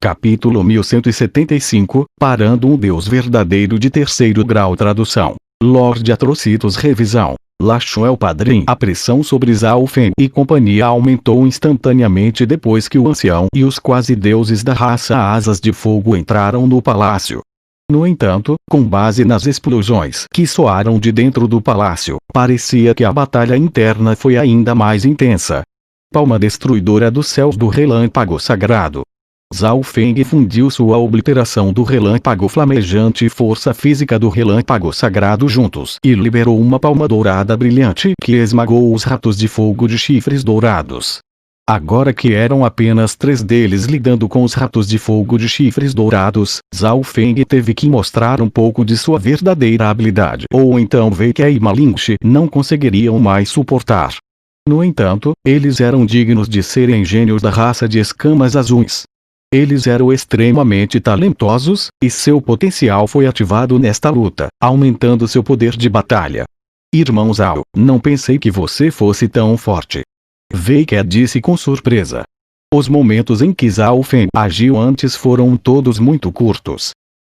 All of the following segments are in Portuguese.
Capítulo 1175, Parando um Deus Verdadeiro de terceiro grau. Tradução: Lord Atrocitus. Revisão: Lachuel Padrim. A pressão sobre Zhao Feng e companhia aumentou instantaneamente depois que o ancião e os quase-deuses da raça Asas de Fogo entraram no palácio. No entanto, com base nas explosões que soaram de dentro do palácio, parecia que a batalha interna foi ainda mais intensa. Palma destruidora dos céus do relâmpago sagrado. Zhao Feng fundiu sua obliteração do relâmpago flamejante e força física do relâmpago sagrado juntos e liberou uma palma dourada brilhante que esmagou os ratos de fogo de chifres dourados. Agora que eram apenas 3 deles lidando com os ratos de fogo de chifres dourados, Zhao Feng teve que mostrar um pouco de sua verdadeira habilidade, ou então Wei Ke e Ma Lingxi não conseguiriam mais suportar. No entanto, eles eram dignos de serem gênios da raça de escamas azuis. Eles eram extremamente talentosos, e seu potencial foi ativado nesta luta, aumentando seu poder de batalha. Irmão Zhao, não pensei que você fosse tão forte. Wei Ke disse com surpresa. Os momentos em que Zhao Feng agiu antes foram todos muito curtos.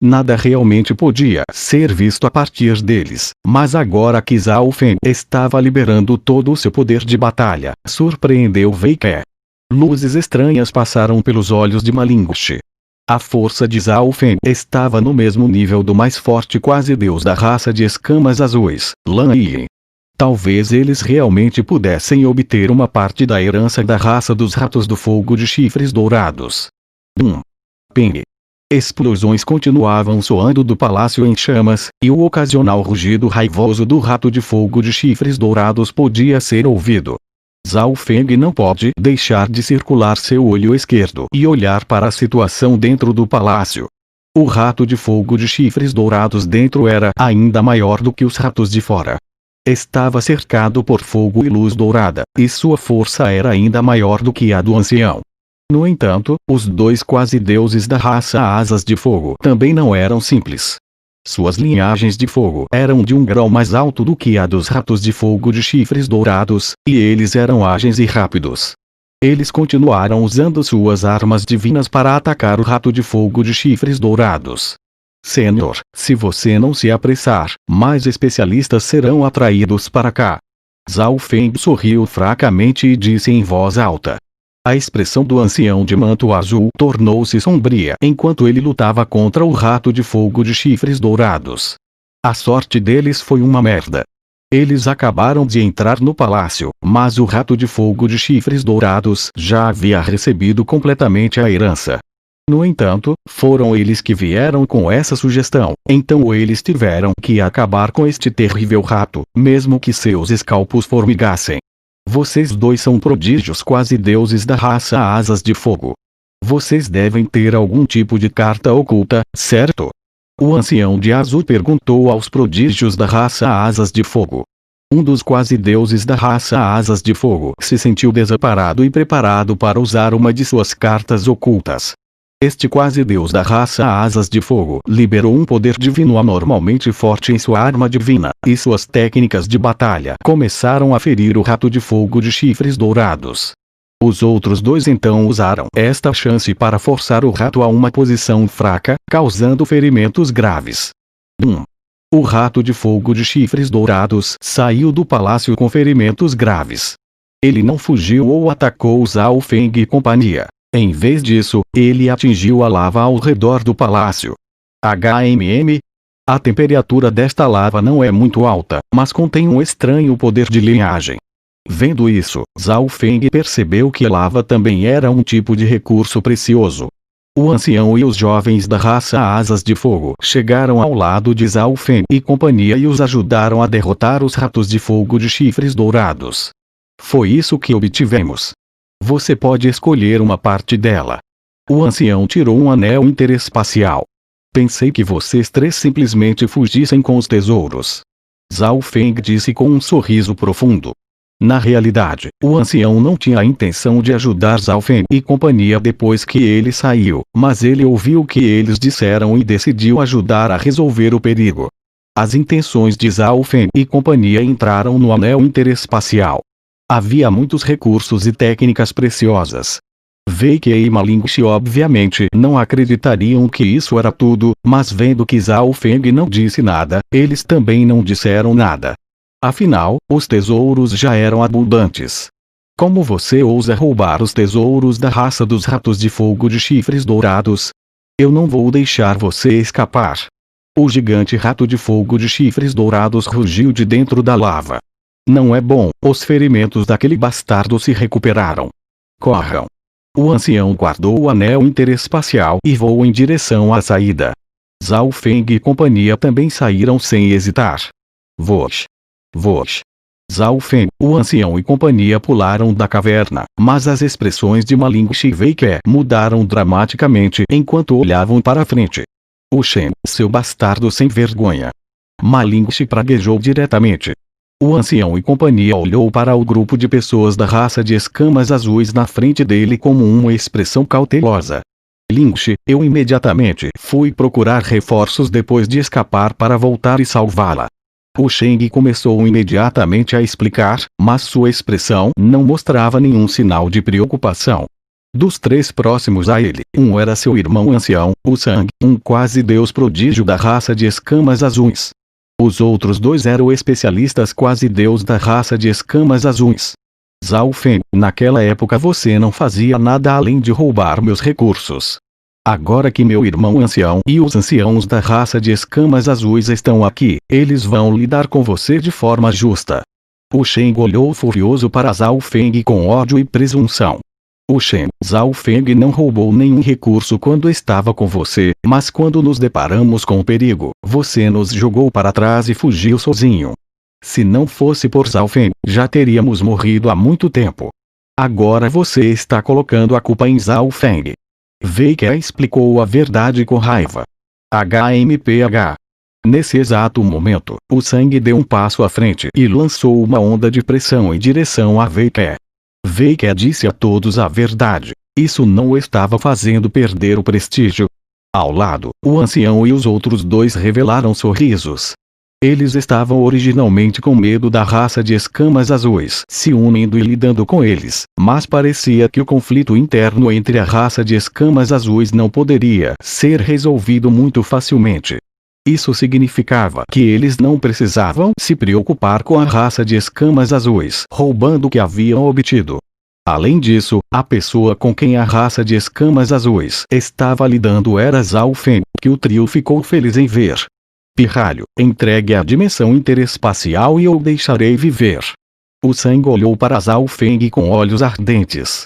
Nada realmente podia ser visto a partir deles, mas agora que Zhao Feng estava liberando todo o seu poder de batalha, surpreendeu Wei Ke. Luzes estranhas passaram pelos olhos de Ma Lingxi. A força de Zhao Feng estava no mesmo nível do mais forte quase-deus da raça de escamas azuis, Lan Yi. Talvez eles realmente pudessem obter uma parte da herança da raça dos ratos do fogo de chifres dourados. Ping. Explosões continuavam soando do palácio em chamas, e o ocasional rugido raivoso do rato de fogo de chifres dourados podia ser ouvido. Zhao Feng não pode deixar de circular seu olho esquerdo e olhar para a situação dentro do palácio. O rato de fogo de chifres dourados dentro era ainda maior do que os ratos de fora. Estava cercado por fogo e luz dourada, e sua força era ainda maior do que a do ancião. No entanto, os 2 quase-deuses da raça Asas de Fogo também não eram simples. Suas linhagens de fogo eram de um grau mais alto do que a dos ratos de fogo de chifres dourados, e eles eram ágeis e rápidos. Eles continuaram usando suas armas divinas para atacar o rato de fogo de chifres dourados. Senhor, se você não se apressar, mais especialistas serão atraídos para cá. Zhao Feng sorriu fracamente e disse em voz alta. A expressão do ancião de manto azul tornou-se sombria enquanto ele lutava contra o rato de fogo de chifres dourados. A sorte deles foi uma merda. Eles acabaram de entrar no palácio, mas o rato de fogo de chifres dourados já havia recebido completamente a herança. No entanto, foram eles que vieram com essa sugestão, então eles tiveram que acabar com este terrível rato, mesmo que seus escalpos formigassem. Vocês 2 são prodígios quase-deuses da raça Asas de Fogo. Vocês devem ter algum tipo de carta oculta, certo? O ancião de azul perguntou aos prodígios da raça Asas de Fogo. Um dos quase-deuses da raça Asas de Fogo se sentiu desamparado e preparado para usar uma de suas cartas ocultas. Este quase-deus da raça Asas de Fogo liberou um poder divino anormalmente forte em sua arma divina, e suas técnicas de batalha começaram a ferir o rato de fogo de chifres dourados. Os outros 2 então usaram esta chance para forçar o rato a uma posição fraca, causando ferimentos graves. O rato de fogo de chifres dourados saiu do palácio com ferimentos graves. Ele não fugiu ou atacou Zhao Feng e companhia. Em vez disso, ele atingiu a lava ao redor do palácio. A temperatura desta lava não é muito alta, mas contém um estranho poder de linhagem. Vendo isso, Zhao Feng percebeu que a lava também era um tipo de recurso precioso. O ancião e os jovens da raça Asas de Fogo chegaram ao lado de Zhao Feng e companhia e os ajudaram a derrotar os ratos de fogo de chifres dourados. Foi isso que obtivemos. Você pode escolher uma parte dela. O ancião tirou um anel interespacial. Pensei que vocês 3 simplesmente fugissem com os tesouros. Zhao Feng disse com um sorriso profundo. Na realidade, o ancião não tinha a intenção de ajudar Zhao Feng e companhia depois que ele saiu, mas ele ouviu o que eles disseram e decidiu ajudar a resolver o perigo. As intenções de Zhao Feng e companhia entraram no anel interespacial. Havia muitos recursos e técnicas preciosas. Wei e Ma Lingxi obviamente não acreditariam que isso era tudo, mas vendo que Zhao Feng não disse nada, eles também não disseram nada. Afinal, os tesouros já eram abundantes. Como você ousa roubar os tesouros da raça dos ratos de fogo de chifres dourados? Eu não vou deixar você escapar. O gigante rato de fogo de chifres dourados rugiu de dentro da lava. Não é bom, os ferimentos daquele bastardo se recuperaram. Corram. O ancião guardou o anel interespacial e voou em direção à saída. Zhao Feng e companhia também saíram sem hesitar. Vosh. Vosh. Zhao Feng, o ancião e companhia pularam da caverna, mas as expressões de Ma Lingxi e Wei Ke mudaram dramaticamente enquanto olhavam para frente. O Shen, seu bastardo sem vergonha. Ma Lingxi praguejou diretamente. O ancião e companhia olhou para o grupo de pessoas da raça de escamas azuis na frente dele como uma expressão cautelosa. Lingxi, eu imediatamente fui procurar reforços depois de escapar para voltar e salvá-la. O Sheng começou imediatamente a explicar, mas sua expressão não mostrava nenhum sinal de preocupação. Dos três próximos a ele, um era seu irmão ancião, o Sang, um quase-deus prodígio da raça de escamas azuis. Os outros dois eram especialistas quase-deus da raça de escamas azuis. Zhao Feng, naquela época você não fazia nada além de roubar meus recursos. Agora que meu irmão ancião e os anciãos da raça de escamas azuis estão aqui, eles vão lidar com você de forma justa. O Shen olhou furioso para Zhao Feng com ódio e presunção. O Shen, Zhao Feng não roubou nenhum recurso quando estava com você, mas quando nos deparamos com o perigo, você nos jogou para trás e fugiu sozinho. Se não fosse por Zhao Feng, já teríamos morrido há muito tempo. Agora você está colocando a culpa em Zhao Feng. Wei Ke explicou a verdade com raiva. HMPH. Nesse exato momento, o Sang deu um passo à frente e lançou uma onda de pressão em direção a Wei Ke. Wei Ke disse a todos a verdade. Isso não o estava fazendo perder o prestígio. Ao lado, o ancião e os outros dois revelaram sorrisos. Eles estavam originalmente com medo da raça de escamas azuis, se unindo e lidando com eles, mas parecia que o conflito interno entre a raça de escamas azuis não poderia ser resolvido muito facilmente. Isso significava que eles não precisavam se preocupar com a raça de escamas azuis roubando o que haviam obtido. Além disso, a pessoa com quem a raça de escamas azuis estava lidando era Zhao Feng, que o trio ficou feliz em ver. Pirralho, entregue a dimensão interespacial e eu deixarei viver. O Sang olhou para Zhao Feng com olhos ardentes.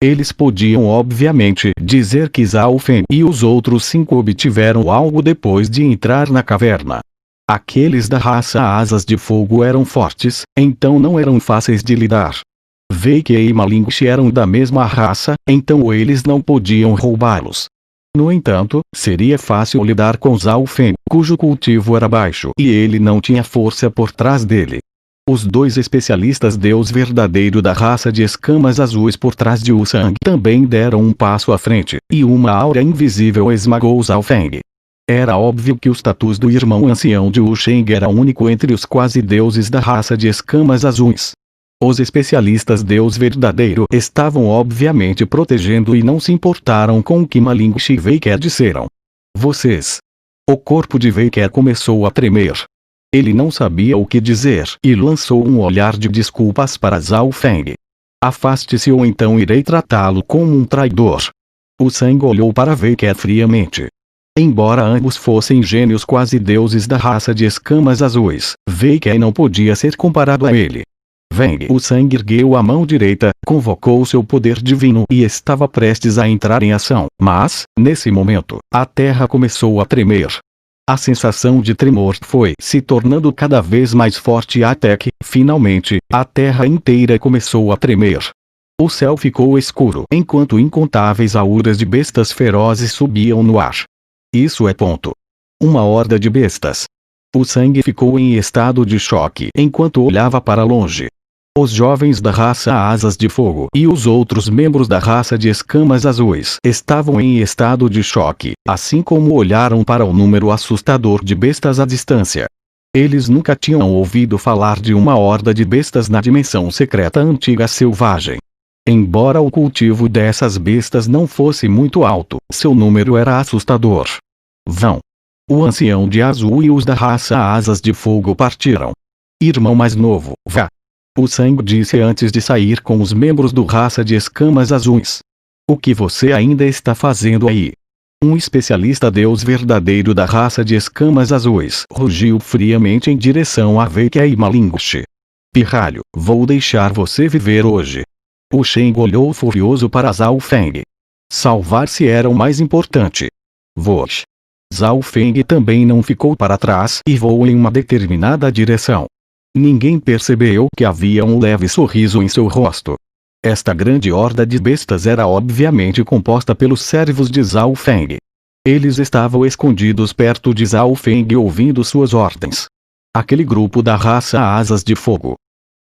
Eles podiam obviamente dizer que Zhao Feng e os outros 5 obtiveram algo depois de entrar na caverna. Aqueles da raça Asas de Fogo eram fortes, então não eram fáceis de lidar. Wei Ke e Ma Lingxi eram da mesma raça, então eles não podiam roubá-los. No entanto, seria fácil lidar com Zhao Feng, cujo cultivo era baixo e ele não tinha força por trás dele. Os dois especialistas deus verdadeiro da raça de escamas azuis por trás de Wu Sang também deram um passo à frente, e uma aura invisível esmagou Zhao Feng. Era óbvio que o status do irmão ancião de Wu Sheng era único entre os quase-deuses da raça de escamas azuis. Os especialistas deus verdadeiro estavam obviamente protegendo e não se importaram com o que Ma Lingxi e Wei Ke disseram. Vocês. O corpo de Wei Ke começou a tremer. Ele não sabia o que dizer e lançou um olhar de desculpas para Zhao Feng. Afaste-se ou então irei tratá-lo como um traidor. O Sang olhou para Wei Ke friamente. Embora ambos fossem gênios quase-deuses da raça de escamas azuis, Wei Ke não podia ser comparado a ele. Veng. O Sang ergueu a mão direita, convocou seu poder divino e estava prestes a entrar em ação, mas, nesse momento, a terra começou a tremer. A sensação de tremor foi se tornando cada vez mais forte até que, finalmente, a terra inteira começou a tremer. O céu ficou escuro enquanto incontáveis auras de bestas ferozes subiam no ar. Isso é ponto. Uma horda de bestas. O Sang ficou em estado de choque enquanto olhava para longe. Os jovens da raça Asas de Fogo e os outros membros da raça de escamas azuis estavam em estado de choque, assim como olharam para o número assustador de bestas à distância. Eles nunca tinham ouvido falar de uma horda de bestas na dimensão secreta antiga selvagem. Embora o cultivo dessas bestas não fosse muito alto, seu número era assustador. Vão. O ancião de azul e os da raça Asas de Fogo partiram. Irmão mais novo, vá. O sangue disse antes de sair com os membros do raça de escamas azuis. O que você ainda está fazendo aí? Um especialista Deus verdadeiro da raça de escamas azuis rugiu friamente em direção a Veika e Malingushi. Pirralho, vou deixar você viver hoje. O Shen olhou furioso para Zhao Feng. Salvar-se era o mais importante. Voe. Zhao Feng também não ficou para trás e voou em uma determinada direção. Ninguém percebeu que havia um leve sorriso em seu rosto. Esta grande horda de bestas era obviamente composta pelos servos de Zhao Feng. Eles estavam escondidos perto de Zhao Feng ouvindo suas ordens. Aquele grupo da raça Asas de Fogo.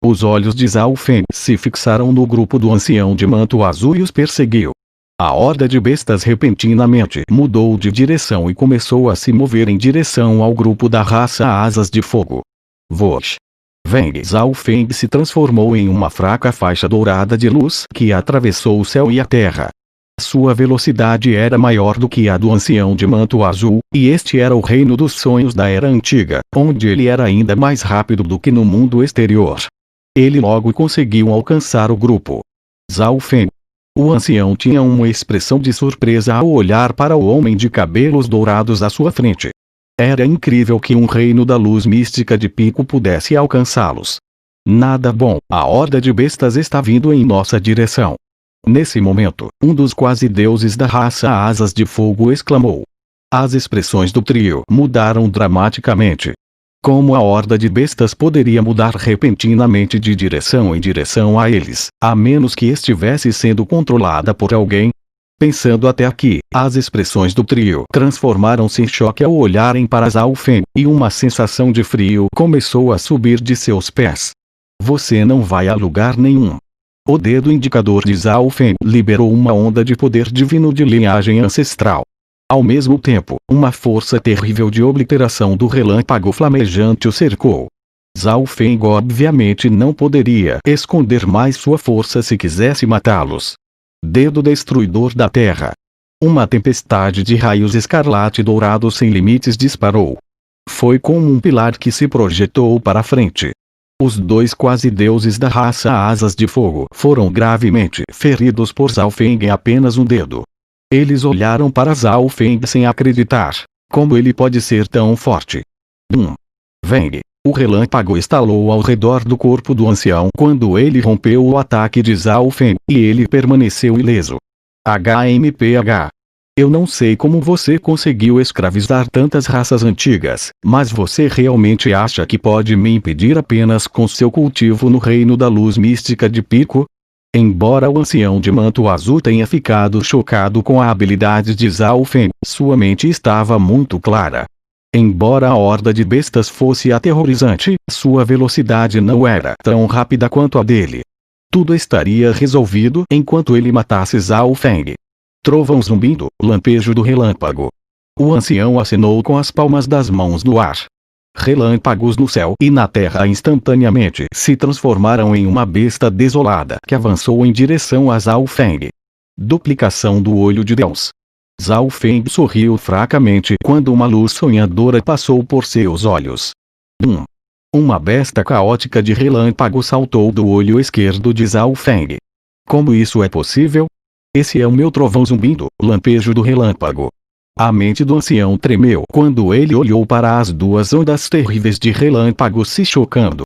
Os olhos de Zhao Feng se fixaram no grupo do ancião de manto azul e os perseguiu. A horda de bestas repentinamente mudou de direção e começou a se mover em direção ao grupo da raça Asas de Fogo. Voe. Veng. Zhao Feng se transformou em uma fraca faixa dourada de luz que atravessou o céu e a terra. Sua velocidade era maior do que a do ancião de manto azul, e este era o reino dos sonhos da Era Antiga, onde ele era ainda mais rápido do que no mundo exterior. Ele logo conseguiu alcançar o grupo. Zhao Feng. O ancião tinha uma expressão de surpresa ao olhar para o homem de cabelos dourados à sua frente. Era incrível que um reino da luz mística de Pico pudesse alcançá-los. Nada bom, a horda de bestas está vindo em nossa direção. Nesse momento, um dos quase-deuses da raça Asas de Fogo exclamou. As expressões do trio mudaram dramaticamente. Como a horda de bestas poderia mudar repentinamente de direção em direção a eles, a menos que estivesse sendo controlada por alguém? Pensando até aqui, as expressões do trio transformaram-se em choque ao olharem para Zhao Feng, e uma sensação de frio começou a subir de seus pés. Você não vai a lugar nenhum. O dedo indicador de Zhao Feng liberou uma onda de poder divino de linhagem ancestral. Ao mesmo tempo, uma força terrível de obliteração do relâmpago flamejante o cercou. Zhao Feng obviamente não poderia esconder mais sua força se quisesse matá-los. Dedo destruidor da terra. Uma tempestade de raios escarlate dourado sem limites disparou. Foi como um pilar que se projetou para a frente. Os dois quase-deuses da raça Asas de Fogo foram gravemente feridos por Zhao Feng em apenas um dedo. Eles olharam para Zhao Feng sem acreditar. Como ele pode ser tão forte? Veng. O relâmpago estalou ao redor do corpo do ancião quando ele rompeu o ataque de Zhao Feng, e ele permaneceu ileso. HMPH. Eu não sei como você conseguiu escravizar tantas raças antigas, mas você realmente acha que pode me impedir apenas com seu cultivo no reino da luz mística de Pico? Embora o ancião de manto azul tenha ficado chocado com a habilidade de Zhao Feng, sua mente estava muito clara. Embora a horda de bestas fosse aterrorizante, sua velocidade não era tão rápida quanto a dele. Tudo estaria resolvido enquanto ele matasse Zhao Feng. Trovão zumbindo, lampejo do relâmpago. O ancião acenou com as palmas das mãos no ar. Relâmpagos no céu e na terra instantaneamente se transformaram em uma besta desolada que avançou em direção a Zhao Feng. Duplicação do olho de Deus. Zhao Feng sorriu fracamente quando uma luz sonhadora passou por seus olhos. Uma besta caótica de relâmpago saltou do olho esquerdo de Zhao Feng. Como isso é possível? Esse é o meu trovão zumbindo, lampejo do relâmpago. A mente do ancião tremeu quando ele olhou para as duas ondas terríveis de relâmpago se chocando.